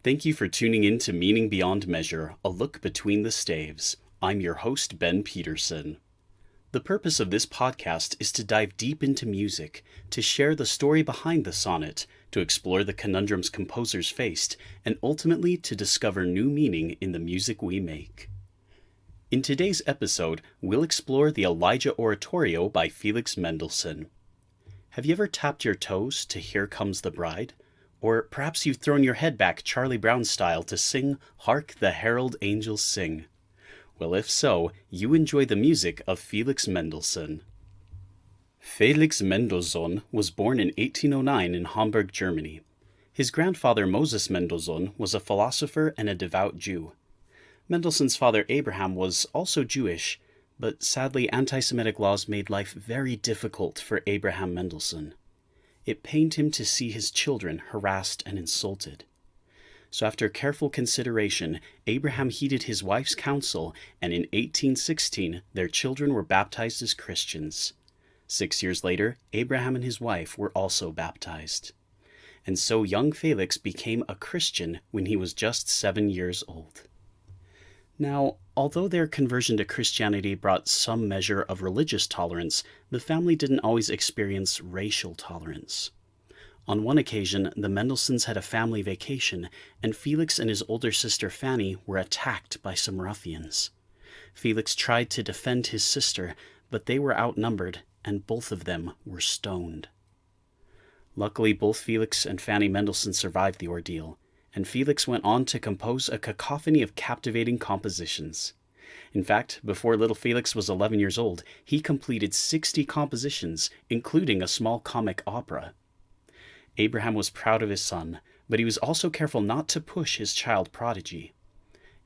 Thank you for tuning in to Meaning Beyond Measure, a look between the staves. I'm your host, Ben Peterson. The purpose of this podcast is to dive deep into music, to share the story behind the sonnet, to explore the conundrums composers faced, and ultimately to discover new meaning in the music we make. In today's episode, we'll explore the Elijah Oratorio by Felix Mendelssohn. Have you ever tapped your toes to Here Comes the Bride? Or perhaps you've thrown your head back Charlie Brown style to sing Hark the Herald Angels Sing. Well, if so, you enjoy the music of Felix Mendelssohn. Felix Mendelssohn was born in 1809 in Hamburg, Germany. His grandfather Moses Mendelssohn was a philosopher and a devout Jew. Mendelssohn's father Abraham was also Jewish, but sadly anti-Semitic laws made life very difficult for Abraham Mendelssohn. It pained him to see his children harassed and insulted. So after careful consideration, Abraham heeded his wife's counsel, and in 1816 their children were baptized as Christians. 6 years later, Abraham and his wife were also baptized. And so young Felix became a Christian when he was just 7 years old. Now, although their conversion to Christianity brought some measure of religious tolerance, the family didn't always experience racial tolerance. On one occasion, the Mendelssohns had a family vacation, and Felix and his older sister Fanny were attacked by some ruffians. Felix tried to defend his sister, but they were outnumbered, and both of them were stoned. Luckily, both Felix and Fanny Mendelssohn survived the ordeal, and Felix went on to compose a cacophony of captivating compositions. In fact, before little Felix was 11 years old, he completed 60 compositions, including a small comic opera. Abraham was proud of his son, but he was also careful not to push his child prodigy.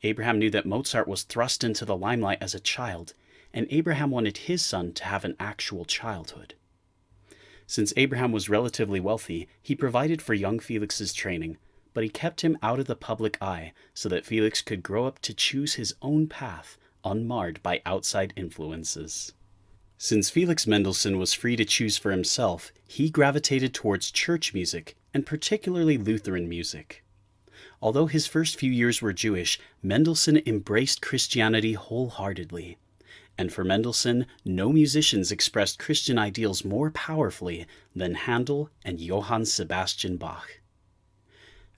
Abraham knew that Mozart was thrust into the limelight as a child, and Abraham wanted his son to have an actual childhood. Since Abraham was relatively wealthy, he provided for young Felix's training, but he kept him out of the public eye so that Felix could grow up to choose his own path, unmarred by outside influences. Since Felix Mendelssohn was free to choose for himself, he gravitated towards church music, and particularly Lutheran music. Although his first few years were Jewish, Mendelssohn embraced Christianity wholeheartedly. And for Mendelssohn, no musicians expressed Christian ideals more powerfully than Handel and Johann Sebastian Bach.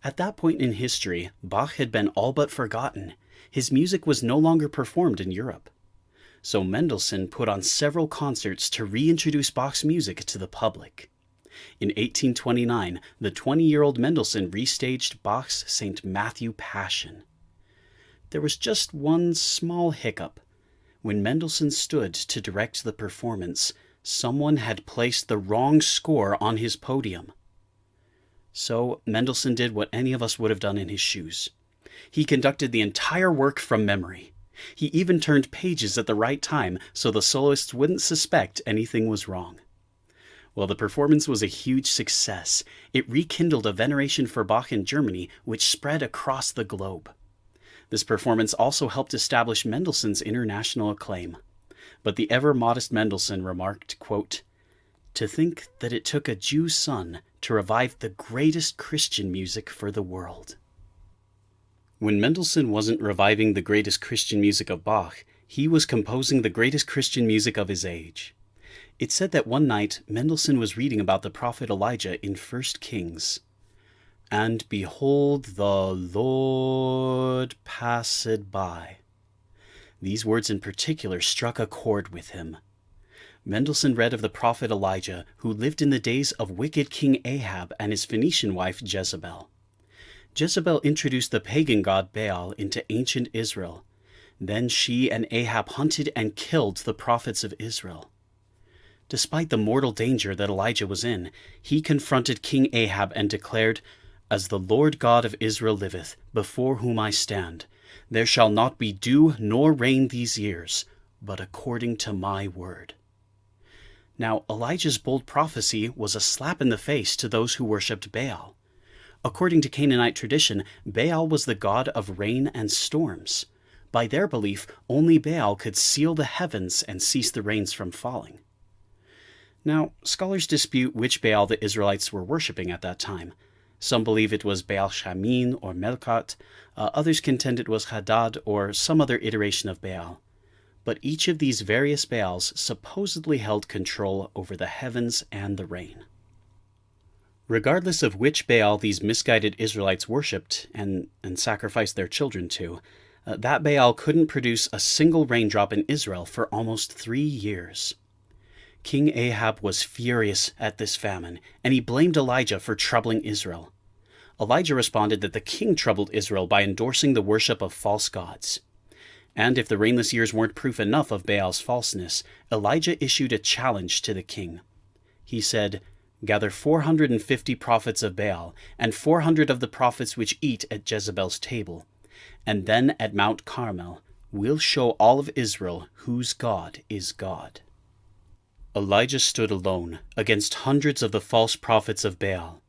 At that point in history, Bach had been all but forgotten. His music was no longer performed in Europe. So Mendelssohn put on several concerts to reintroduce Bach's music to the public. In 1829, the 20-year-old Mendelssohn restaged Bach's St. Matthew Passion. There was just one small hiccup. When Mendelssohn stood to direct the performance, someone had placed the wrong score on his podium. So Mendelssohn did what any of us would have done in his shoes. He conducted the entire work from memory. He even turned pages at the right time so the soloists wouldn't suspect anything was wrong. Well, the performance was a huge success. It rekindled a veneration for Bach in Germany, which spread across the globe. This performance also helped establish Mendelssohn's international acclaim. But the ever-modest Mendelssohn remarked, quote, "To think that it took a Jew's son to revive the greatest Christian music for the world." When Mendelssohn wasn't reviving the greatest Christian music of Bach, he was composing the greatest Christian music of his age. It's said that one night Mendelssohn was reading about the prophet Elijah in 1 Kings. "And behold, the Lord passed by." These words in particular struck a chord with him. Mendelssohn read of the prophet Elijah, who lived in the days of wicked King Ahab and his Phoenician wife Jezebel. Jezebel introduced the pagan god Baal into ancient Israel. Then she and Ahab hunted and killed the prophets of Israel. Despite the mortal danger that Elijah was in, he confronted King Ahab and declared, "As the Lord God of Israel liveth, before whom I stand, there shall not be dew nor rain these years, but according to my word." Now, Elijah's bold prophecy was a slap in the face to those who worshipped Baal. According to Canaanite tradition, Baal was the god of rain and storms. By their belief, only Baal could seal the heavens and cease the rains from falling. Now, scholars dispute which Baal the Israelites were worshipping at that time. Some believe it was Baal Shamin or Melkat. Others contend it was Hadad or some other iteration of Baal. But each of these various Baals supposedly held control over the heavens and the rain. Regardless of which Baal these misguided Israelites worshipped and sacrificed their children to, that Baal couldn't produce a single raindrop in Israel for almost 3 years. King Ahab was furious at this famine, and he blamed Elijah for troubling Israel. Elijah responded that the king troubled Israel by endorsing the worship of false gods. And if the rainless years weren't proof enough of Baal's falseness, Elijah issued a challenge to the king. He said, "Gather 450 prophets of Baal, and 400 of the prophets which eat at Jezebel's table. And then at Mount Carmel, we'll show all of Israel whose God is God." Elijah stood alone against hundreds of the false prophets of Baal.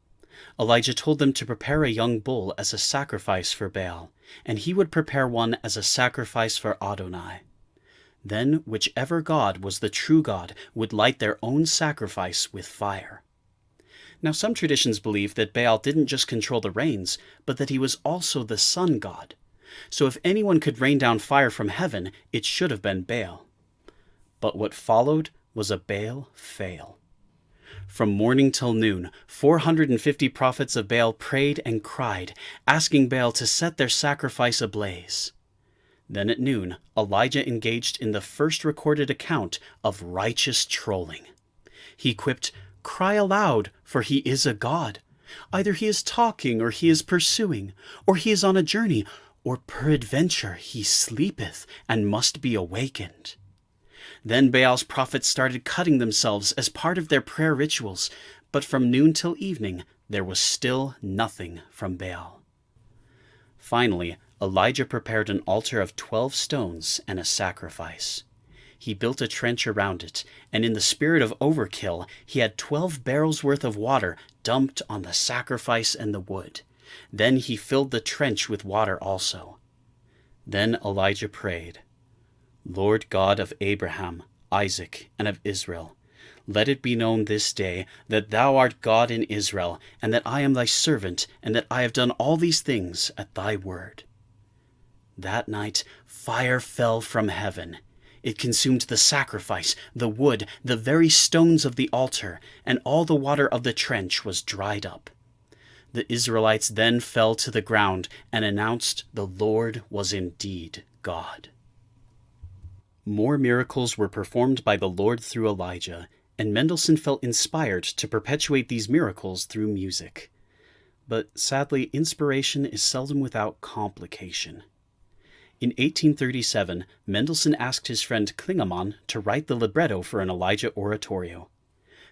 Elijah told them to prepare a young bull as a sacrifice for Baal, and he would prepare one as a sacrifice for Adonai. Then whichever god was the true God would light their own sacrifice with fire. Now some traditions believe that Baal didn't just control the rains, but that he was also the sun god. So if anyone could rain down fire from heaven, it should have been Baal. But what followed was a Baal fail. From morning till noon, 450 prophets of Baal prayed and cried, asking Baal to set their sacrifice ablaze. Then at noon, Elijah engaged in the first recorded account of righteous trolling. He quipped, "Cry aloud, for he is a god. Either he is talking, or he is pursuing, or he is on a journey, or peradventure he sleepeth and must be awakened." Then Baal's prophets started cutting themselves as part of their prayer rituals, but from noon till evening there was still nothing from Baal. Finally, Elijah prepared an altar of 12 stones and a sacrifice. He built a trench around it, and in the spirit of overkill, he had 12 barrels worth of water dumped on the sacrifice and the wood. Then he filled the trench with water also. Then Elijah prayed, "Lord God of Abraham, Isaac, and of Israel, let it be known this day that thou art God in Israel, and that I am thy servant, and that I have done all these things at thy word." That night fire fell from heaven. It consumed the sacrifice, the wood, the very stones of the altar, and all the water of the trench was dried up. The Israelites then fell to the ground and announced the Lord was indeed God. More miracles were performed by the Lord through Elijah, and Mendelssohn felt inspired to perpetuate these miracles through music. But sadly, inspiration is seldom without complication. In 1837, Mendelssohn asked his friend Klingemann to write the libretto for an Elijah oratorio.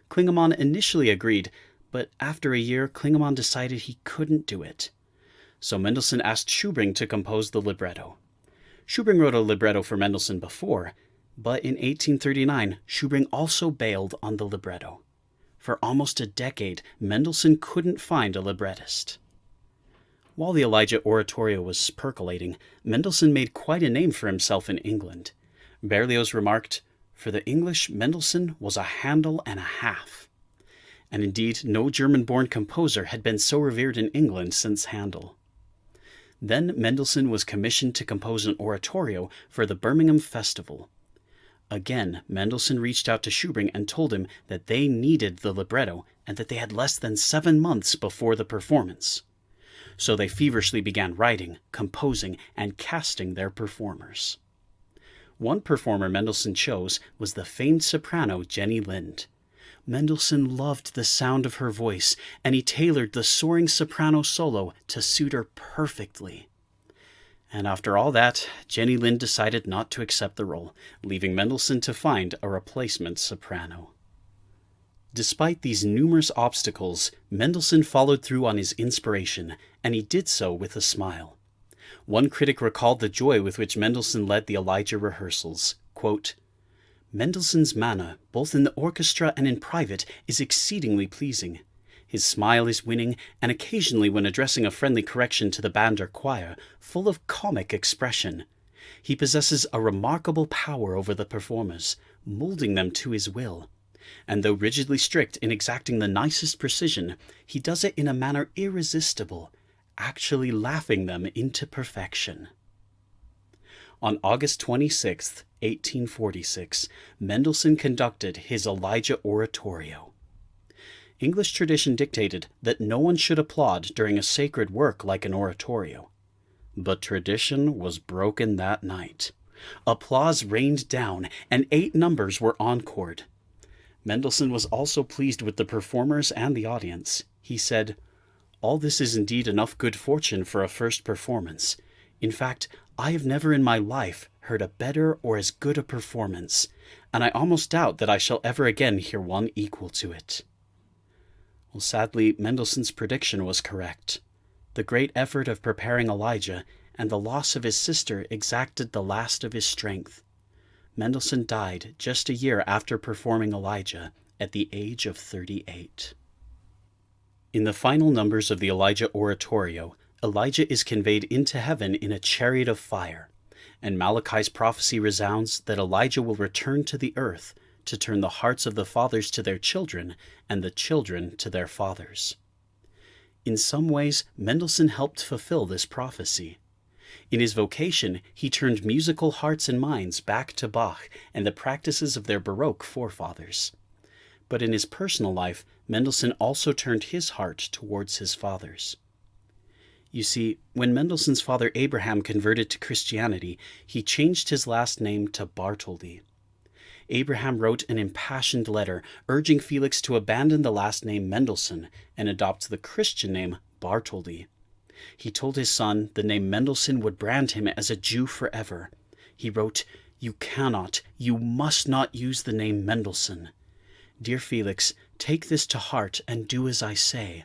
Klingemann initially agreed, but after a year, Klingemann decided he couldn't do it. So Mendelssohn asked Schubring to compose the libretto. Schubring wrote a libretto for Mendelssohn before, but in 1839, Schubring also bailed on the libretto. For almost a decade, Mendelssohn couldn't find a librettist. While the Elijah oratorio was percolating, Mendelssohn made quite a name for himself in England. Berlioz remarked, "For the English, Mendelssohn was a Handel and a half." And indeed, no German-born composer had been so revered in England since Handel. Then Mendelssohn was commissioned to compose an oratorio for the Birmingham Festival. Again, Mendelssohn reached out to Schubring and told him that they needed the libretto and that they had less than 7 months before the performance. So they feverishly began writing, composing, and casting their performers. One performer Mendelssohn chose was the famed soprano Jenny Lind. Mendelssohn loved the sound of her voice, and he tailored the soaring soprano solo to suit her perfectly. And after all that, Jenny Lind decided not to accept the role, leaving Mendelssohn to find a replacement soprano. Despite these numerous obstacles, Mendelssohn followed through on his inspiration, and he did so with a smile. One critic recalled the joy with which Mendelssohn led the Elijah rehearsals. Quote, "Mendelssohn's manner, both in the orchestra and in private, is exceedingly pleasing. His smile is winning, and occasionally when addressing a friendly correction to the band or choir, full of comic expression. He possesses a remarkable power over the performers, molding them to his will. And though rigidly strict in exacting the nicest precision, he does it in a manner irresistible, actually laughing them into perfection. On August 26, 1846, Mendelssohn conducted his Elijah Oratorio. English tradition dictated that no one should applaud during a sacred work like an oratorio. But tradition was broken that night. Applause rained down, and 8 numbers were encored. Mendelssohn was also pleased with the performers and the audience. He said, "All this is indeed enough good fortune for a first performance. In fact, I have never in my life heard a better or as good a performance, and I almost doubt that I shall ever again hear one equal to it." Well, sadly, Mendelssohn's prediction was correct. The great effort of preparing Elijah and the loss of his sister exacted the last of his strength. Mendelssohn died just a year after performing Elijah at the age of 38. In the final numbers of the Elijah Oratorio, Elijah is conveyed into heaven in a chariot of fire, and Malachi's prophecy resounds that Elijah will return to the earth to turn the hearts of the fathers to their children and the children to their fathers. In some ways, Mendelssohn helped fulfill this prophecy. In his vocation, he turned musical hearts and minds back to Bach and the practices of their Baroque forefathers. But in his personal life, Mendelssohn also turned his heart towards his fathers. You see, when Mendelssohn's father Abraham converted to Christianity, he changed his last name to Bartholdy. Abraham wrote an impassioned letter urging Felix to abandon the last name Mendelssohn and adopt the Christian name Bartholdy. He told his son the name Mendelssohn would brand him as a Jew forever. He wrote, you must not use the name Mendelssohn. Dear Felix, take this to heart and do as I say.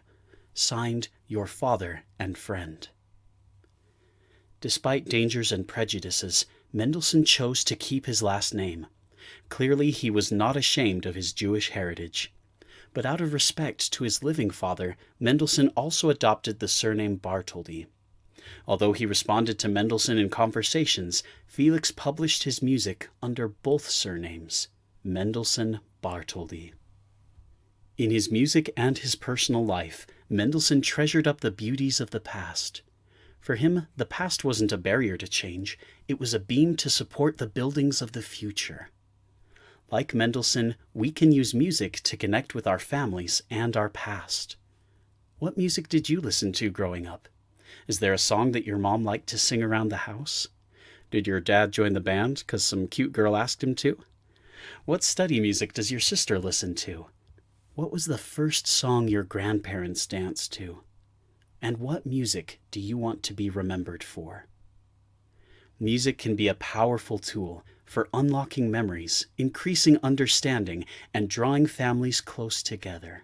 Signed, your father and friend. Despite dangers and prejudices, Mendelssohn chose to keep his last name. Clearly, he was not ashamed of his Jewish heritage. But out of respect to his living father, Mendelssohn also adopted the surname Bartholdy. Although he responded to Mendelssohn in conversations, Felix published his music under both surnames, Mendelssohn Bartholdy. In his music and his personal life, Mendelssohn treasured up the beauties of the past. For him, the past wasn't a barrier to change, it was a beam to support the buildings of the future. Like Mendelssohn, we can use music to connect with our families and our past. What music did you listen to growing up? Is there a song that your mom liked to sing around the house? Did your dad join the band because some cute girl asked him to? What study music does your sister listen to? What was the first song your grandparents danced to? And what music do you want to be remembered for? Music can be a powerful tool for unlocking memories, increasing understanding, and drawing families close together.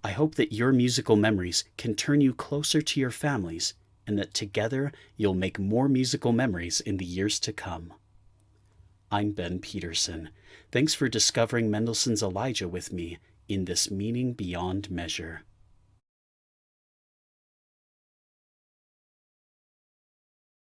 I hope that your musical memories can turn you closer to your families, and that together you'll make more musical memories in the years to come. I'm Ben Peterson. Thanks for discovering Mendelssohn's Elijah with me in this Meaning Beyond Measure.